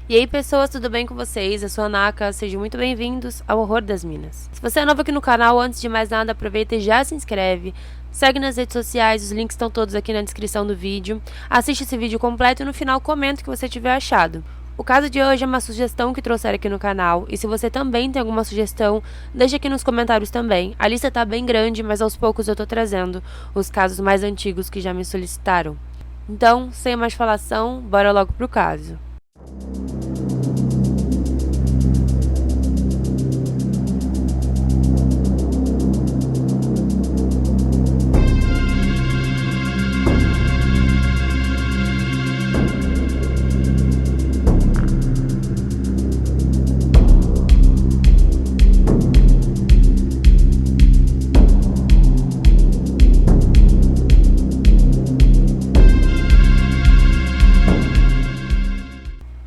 E aí pessoas, tudo bem com vocês? Eu sou a Naka, sejam muito bem-vindos ao Horror das Minas. Se você é novo aqui no canal, antes de mais nada, aproveita e já se inscreve, segue nas redes sociais, os links estão todos aqui na descrição do vídeo, assiste esse vídeo completo e no final comenta o que você tiver achado. O caso de hoje é uma sugestão que trouxeram aqui no canal, e se você também tem alguma sugestão, deixa aqui nos comentários também. A lista tá bem grande, mas aos poucos eu tô trazendo os casos mais antigos que já me solicitaram. Então, sem mais falação, bora logo pro caso.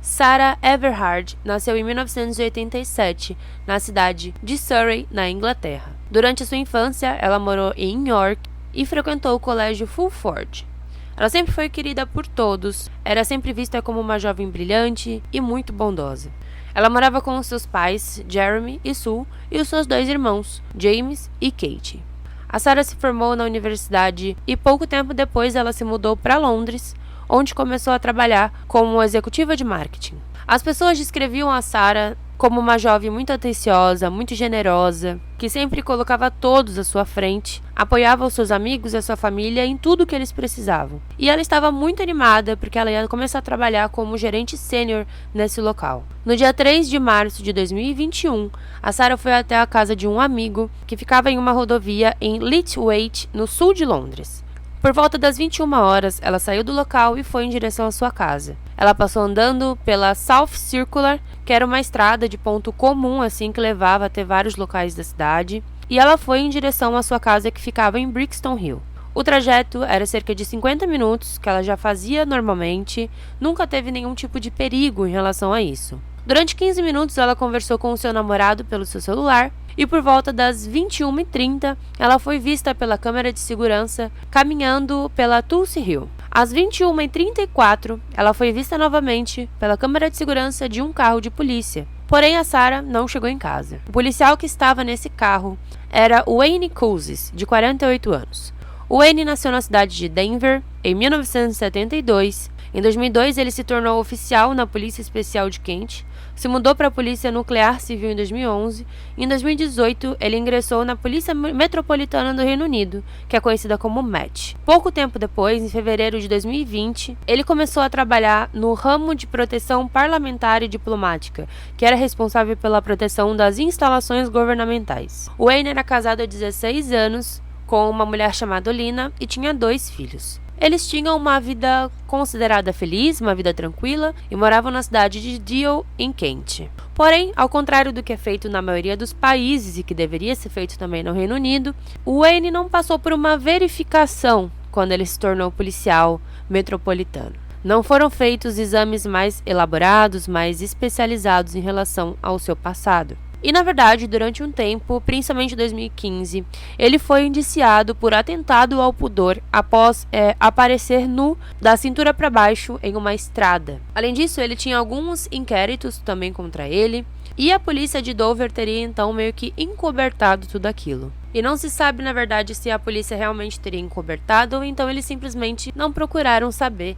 Sarah Everard nasceu em 1987, na cidade de Surrey, na Inglaterra. Durante sua infância, ela morou em York e frequentou o colégio Fulford. Ela sempre foi querida por todos, era sempre vista como uma jovem brilhante e muito bondosa. Ela morava com os seus pais, Jeremy e Sue, e os seus dois irmãos, James e Kate. A Sarah se formou na universidade e pouco tempo depois ela se mudou para Londres, onde começou a trabalhar como executiva de marketing. As pessoas descreviam a Sarah como uma jovem muito atenciosa, muito generosa, que sempre colocava todos à sua frente, apoiava os seus amigos e a sua família em tudo que eles precisavam. E ela estava muito animada porque ela ia começar a trabalhar como gerente sênior nesse local. No dia 3 de março de 2021, a Sarah foi até a casa de um amigo que ficava em uma rodovia em Lithwaite, no sul de Londres. Por volta das 21 horas, ela saiu do local e foi em direção à sua casa. Ela passou andando pela South Circular, que era uma estrada de ponto comum assim que levava até vários locais da cidade, e ela foi em direção à sua casa que ficava em Brixton Hill. O trajeto era cerca de 50 minutos, que ela já fazia normalmente, nunca teve nenhum tipo de perigo em relação a isso. Durante 15 minutos, ela conversou com o seu namorado pelo seu celular, e por volta das 21h30, ela foi vista pela câmera de segurança caminhando pela Tulse Hill. Às 21h34, ela foi vista novamente pela câmera de segurança de um carro de polícia. Porém, a Sarah não chegou em casa. O policial que estava nesse carro era Wayne Couzes, de 48 anos. Wayne nasceu na cidade de Denver em 1972. Em 2002, ele se tornou oficial na Polícia Especial de Kent, se mudou para a Polícia Nuclear Civil em 2011 e em 2018 ele ingressou na Polícia Metropolitana do Reino Unido, que é conhecida como Met. Pouco tempo depois, em fevereiro de 2020, ele começou a trabalhar no ramo de proteção parlamentar e diplomática, que era responsável pela proteção das instalações governamentais. Wayne era casado há 16 anos com uma mulher chamada Lina e tinha 2 filhos. Eles tinham uma vida considerada feliz, uma vida tranquila, e moravam na cidade de Deal, em Kent. Porém, ao contrário do que é feito na maioria dos países e que deveria ser feito também no Reino Unido, o Wayne não passou por uma verificação quando ele se tornou policial metropolitano. Não foram feitos exames mais elaborados, mais especializados em relação ao seu passado. E, na verdade, durante um tempo, principalmente em 2015, ele foi indiciado por atentado ao pudor após aparecer nu da cintura para baixo em uma estrada. Além disso, ele tinha alguns inquéritos também contra ele, e a polícia de Dover teria então meio que encobertado tudo aquilo. E não se sabe, na verdade, se a polícia realmente teria encobertado ou então eles simplesmente não procuraram saber,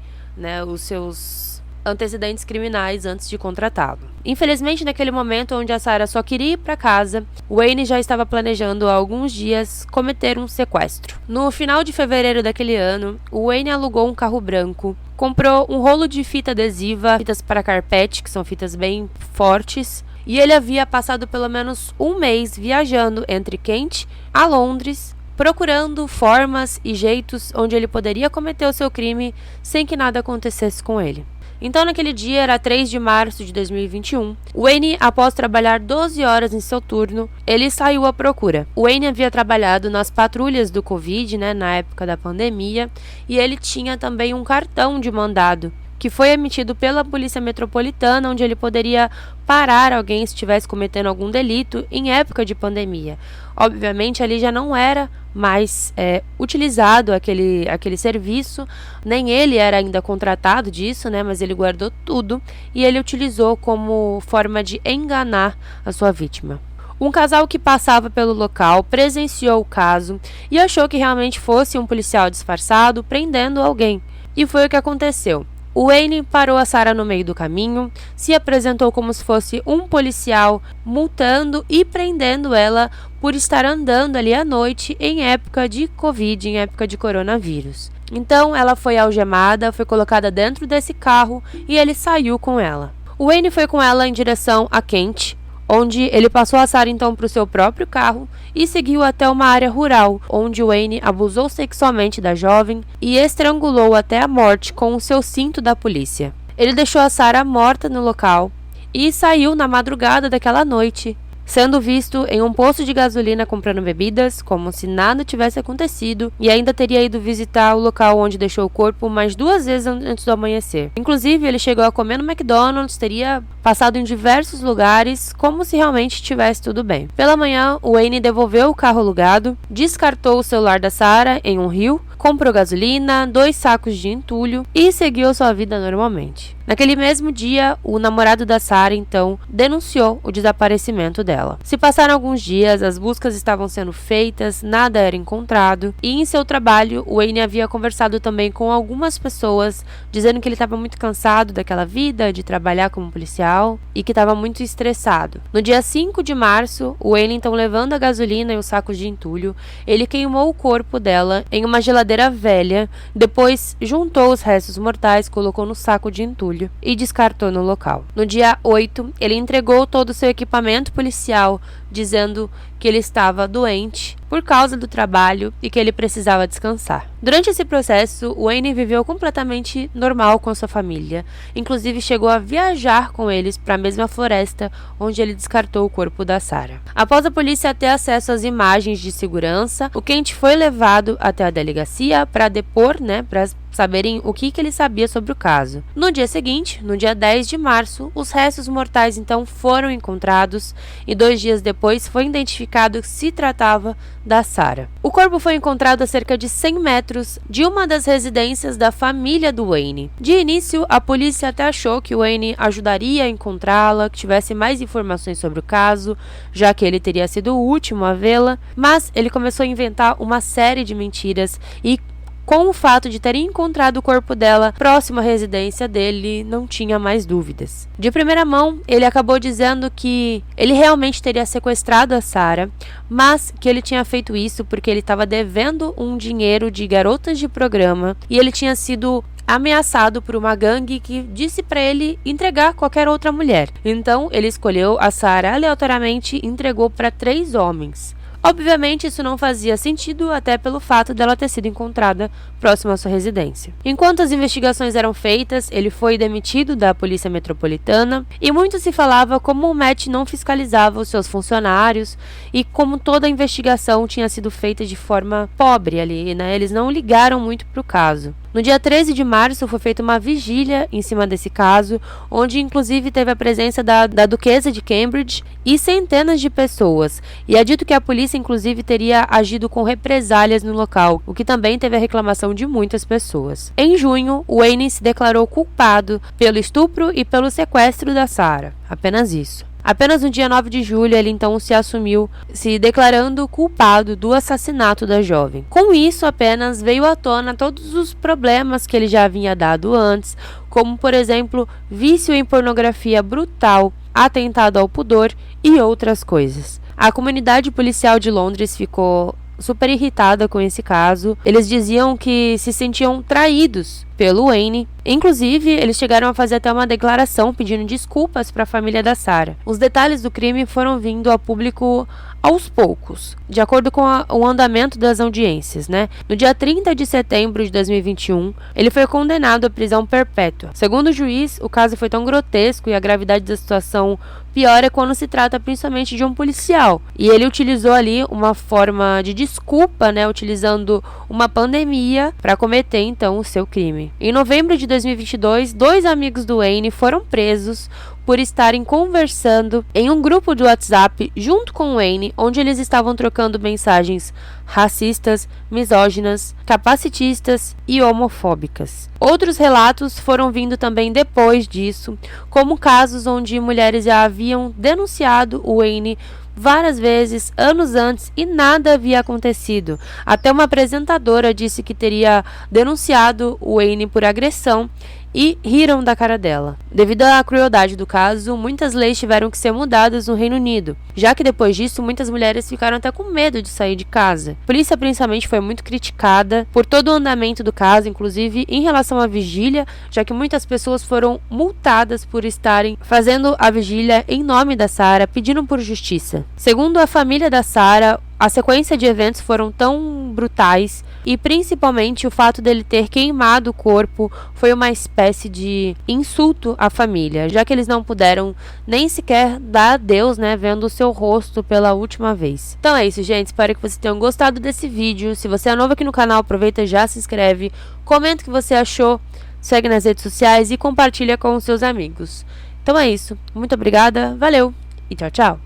os seus antecedentes criminais antes de contratá-lo. Infelizmente, naquele momento onde a Sarah só queria ir para casa, Wayne já estava planejando há alguns dias cometer um sequestro. No final de fevereiro daquele ano, Wayne alugou um carro branco, comprou um rolo de fita adesiva, fitas para carpete, que são fitas bem fortes, e ele havia passado pelo menos um mês viajando entre Kent a Londres, procurando formas e jeitos onde ele poderia cometer o seu crime sem que nada acontecesse com ele. Então, naquele dia, era 3 de março de 2021, Wayne, após trabalhar 12 horas em seu turno, ele saiu à procura. Wayne havia trabalhado nas patrulhas do Covid, na época da pandemia, e ele tinha também um cartão de mandado que foi emitido pela Polícia Metropolitana, onde ele poderia parar alguém se estivesse cometendo algum delito em época de pandemia. Obviamente, ali já não era mais utilizado aquele serviço, nem ele era ainda contratado disso, né? Mas ele guardou tudo e ele utilizou como forma de enganar a sua vítima. Um casal que passava pelo local presenciou o caso e achou que realmente fosse um policial disfarçado prendendo alguém. E foi o que aconteceu. O Wayne parou a Sarah no meio do caminho, se apresentou como se fosse um policial, multando e prendendo ela por estar andando ali à noite em época de Covid, em época de coronavírus. Então ela foi algemada, foi colocada dentro desse carro e ele saiu com ela. O Wayne foi com ela em direção a Kent, onde ele passou a Sarah então para o seu próprio carro e seguiu até uma área rural, onde Wayne abusou sexualmente da jovem e estrangulou até a morte com o seu cinto da polícia. Ele deixou a Sarah morta no local e saiu na madrugada daquela noite, sendo visto em um posto de gasolina comprando bebidas, como se nada tivesse acontecido, e ainda teria ido visitar o local onde deixou o corpo mais 2 vezes antes do amanhecer. Inclusive, ele chegou a comer no McDonald's, teria passado em diversos lugares, como se realmente estivesse tudo bem. Pela manhã, o Wayne devolveu o carro alugado, descartou o celular da Sarah em um rio, comprou gasolina, 2 sacos de entulho e seguiu sua vida normalmente. Naquele mesmo dia, o namorado da Sarah, então, denunciou o desaparecimento dela. Se passaram alguns dias, as buscas estavam sendo feitas, nada era encontrado, e em seu trabalho, o Wayne havia conversado também com algumas pessoas, dizendo que ele estava muito cansado daquela vida, de trabalhar como policial, e que estava muito estressado. No dia 5 de março, o Wayne, então, levando a gasolina e os sacos de entulho, ele queimou o corpo dela em uma geladeira velha, depois juntou os restos mortais, colocou no saco de entulho e descartou no local. No dia 8, ele entregou todo o seu equipamento policial, dizendo que ele estava doente por causa do trabalho e que ele precisava descansar. Durante esse processo, Wayne viveu completamente normal com a sua família, inclusive chegou a viajar com eles para a mesma floresta onde ele descartou o corpo da Sarah. Após a polícia ter acesso às imagens de segurança, o Kent foi levado até a delegacia para depor, para saberem o que ele sabia sobre o caso. No dia seguinte, no dia 10 de março, os restos mortais então foram encontrados e 2 dias depois foi identificado que se tratava da Sarah. O corpo foi encontrado a cerca de 100 metros de uma das residências da família do Wayne. De início, a polícia até achou que o Wayne ajudaria a encontrá-la, que tivesse mais informações sobre o caso, já que ele teria sido o último a vê-la, mas ele começou a inventar uma série de mentiras e com o fato de ter encontrado o corpo dela próximo à residência dele, não tinha mais dúvidas. De primeira mão, ele acabou dizendo que ele realmente teria sequestrado a Sarah, mas que ele tinha feito isso porque ele estava devendo um dinheiro de garotas de programa e ele tinha sido ameaçado por uma gangue que disse para ele entregar qualquer outra mulher. Então, ele escolheu a Sarah aleatoriamente e entregou para 3 homens. Obviamente, isso não fazia sentido, até pelo fato dela ter sido encontrada próxima à sua residência. Enquanto as investigações eram feitas, ele foi demitido da Polícia Metropolitana e muito se falava como o Met não fiscalizava os seus funcionários e como toda a investigação tinha sido feita de forma pobre ali, Eles não ligaram muito para o caso. No dia 13 de março foi feita uma vigília em cima desse caso, onde inclusive teve a presença da Duquesa de Cambridge e centenas de pessoas, e é dito que a polícia inclusive teria agido com represálias no local, o que também teve a reclamação de muitas pessoas. Em junho, Wayne se declarou culpado pelo estupro e pelo sequestro da Sarah, apenas isso. Apenas no dia 9 de julho, ele então se assumiu, se declarando culpado do assassinato da jovem. Com isso, apenas veio à tona todos os problemas que ele já havia dado antes, como, por exemplo, vício em pornografia brutal, atentado ao pudor e outras coisas. A comunidade policial de Londres ficou super irritada com esse caso. Eles diziam que se sentiam traídos pelo Wayne. Inclusive, eles chegaram a fazer até uma declaração pedindo desculpas para a família da Sarah. Os detalhes do crime foram vindo a público aos poucos, de acordo com o andamento das audiências, No dia 30 de setembro de 2021, ele foi condenado à prisão perpétua. Segundo o juiz, o caso foi tão grotesco e a gravidade da situação piora quando se trata principalmente de um policial. E ele utilizou ali uma forma de desculpa, utilizando uma pandemia para cometer então o seu crime. Wayne. Em novembro de 2022, 2 amigos do Wayne foram presos por estarem conversando em um grupo de WhatsApp junto com o Wayne, onde eles estavam trocando mensagens racistas, misóginas, capacitistas e homofóbicas. Outros relatos foram vindo também depois disso, como casos onde mulheres já haviam denunciado o Wayne várias vezes, anos antes, e nada havia acontecido. Até uma apresentadora disse que teria denunciado o Wayne por agressão e riram da cara dela. Devido à crueldade do caso, muitas leis tiveram que ser mudadas no Reino Unido, já que depois disso muitas mulheres ficaram até com medo de sair de casa. A polícia principalmente foi muito criticada por todo o andamento do caso, inclusive em relação à vigília, já que muitas pessoas foram multadas por estarem fazendo a vigília em nome da Sarah, pedindo por justiça. Segundo a família da Sarah, a sequência de eventos foram tão brutais e principalmente o fato dele ter queimado o corpo foi uma espécie de insulto à família, já que eles não puderam nem sequer dar adeus, vendo o seu rosto pela última vez. Então é isso, gente. Espero que vocês tenham gostado desse vídeo. Se você é novo aqui no canal, aproveita e já se inscreve, comenta o que você achou, segue nas redes sociais e compartilha com os seus amigos. Então é isso. Muito obrigada, valeu e tchau, tchau!